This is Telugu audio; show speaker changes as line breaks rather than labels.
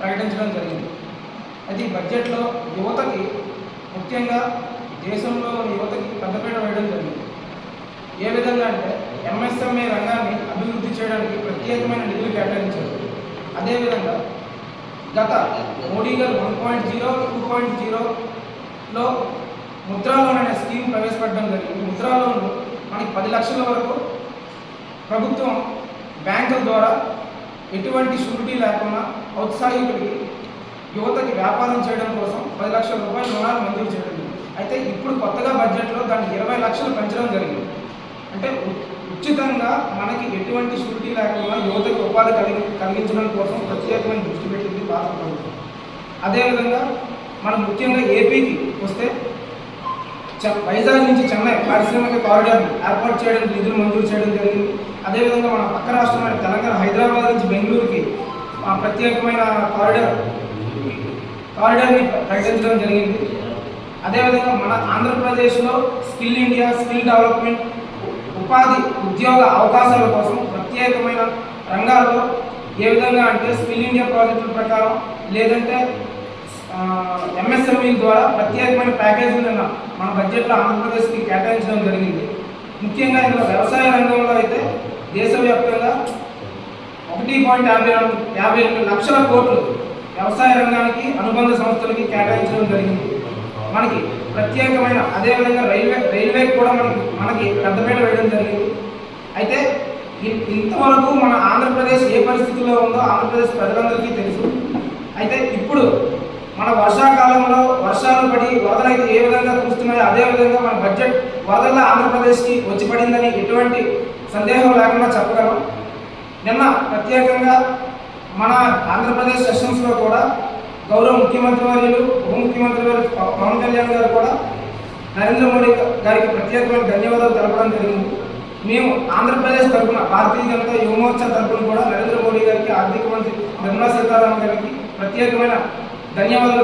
ప్రకటించడం జరిగింది. అయితే ఈ బడ్జెట్లో యువతకి ముఖ్యంగా దేశంలో యువతకి పెద్దపీట వేయడం జరిగింది. ఏ విధంగా అంటే ఎంఎస్ఎంఈ రంగాన్ని అభివృద్ధి చేయడానికి ప్రత్యేకమైన నిధులు కేటాయించారు. అదేవిధంగా గత మోడీ గారు 1.0, 2.0లో ముద్రా లోన్ అనే స్కీమ్ ప్రవేశపెట్టడం జరిగింది. ముద్రా లోన్ మనకి 10 లక్షల వరకు ప్రభుత్వం బ్యాంకుల ద్వారా ఎటువంటి షూరిటీ లేకుండా ఔత్సాహికుడికి యువతకి వ్యాపారం చేయడం కోసం 10 లక్షల రూపాయల రుణాలు మంజూరు చేయడం జరిగింది. అయితే ఇప్పుడు కొత్తగా బడ్జెట్లో దాన్ని 20 లక్షలు పెంచడం జరిగింది. అంటే ఉచితంగా మనకి ఎటువంటి షూరిటీ లేకుండా యువతకి ఉపాధి కలిగించడం కోసం ప్రత్యేకమైన దృష్టి పెట్టింది భారత ప్రభుత్వం. అదేవిధంగా మనం ముఖ్యంగా ఏపీకి వస్తే వైజాగ్ నుంచి చెన్నై పారిశ్రామిక కారిడార్ని ఏర్పాటు చేయడానికి నిధులు మంజూరు చేయడం జరిగింది. అదేవిధంగా మన పక్క రాష్ట్రమైన తెలంగాణ హైదరాబాద్ నుంచి బెంగళూరుకి ప్రత్యేకమైన కారిడార్ని ప్రకటించడం జరిగింది. అదేవిధంగా మన ఆంధ్రప్రదేశ్లో స్కిల్ ఇండియా, స్కిల్ డెవలప్మెంట్, ఉపాధి ఉద్యోగ అవకాశాల కోసం ప్రత్యేకమైన రంగాల్లో ఏ విధంగా అంటే స్కిల్ ఇండియా ప్రాజెక్టుల ప్రకారం లేదంటే ఎంఎస్ఎంఈ ద్వారా ప్రత్యేకమైన ప్యాకేజీలను మన బడ్జెట్లో ఆంధ్రప్రదేశ్కి కేటాయించడం జరిగింది. ముఖ్యంగా ఇందులో వ్యవసాయ రంగంలో అయితే దేశవ్యాప్తంగా 1.52 లక్షల కోట్లు వ్యవసాయ రంగానికి అనుబంధ సంస్థలకి కేటాయించడం జరిగింది. మనకి ప్రత్యేకమైన అదేవిధంగా రైల్వేకి కూడా మనకి పెద్దపీట వేయడం జరిగింది. అయితే ఇంతవరకు మన ఆంధ్రప్రదేశ్ ఏ పరిస్థితుల్లో ఉందో ఆంధ్రప్రదేశ్ ప్రజలందరికీ తెలుసు. అయితే ఇప్పుడు మన వర్షాకాలంలో వర్షాలు పడి వరదలైతే ఏ విధంగా కురుస్తున్నాయో అదేవిధంగా మన బడ్జెట్ వరదల్లో ఆంధ్రప్రదేశ్కి వచ్చి పడిందని ఎటువంటి సందేహం లేకుండా చెప్పగలం. నిన్న ప్రత్యేకంగా మన ఆంధ్రప్రదేశ్ సెషన్స్లో కూడా గౌరవ ముఖ్యమంత్రి వర్యులు, ఉప ముఖ్యమంత్రి వర్యులు పవన్ కళ్యాణ్ గారు కూడా నరేంద్ర మోడీ గారికి ప్రత్యేకమైన ధన్యవాదాలు తెలపడం జరిగింది. మేము ఆంధ్రప్రదేశ్ తరఫున భారతీయ జనతా యువ మోర్చా తరఫున కూడా నరేంద్ర మోడీ గారికి, ఆర్థిక మంత్రి నిర్మలా సీతారామన్ గారికి ప్రత్యేకమైన ధన్యవాదాలు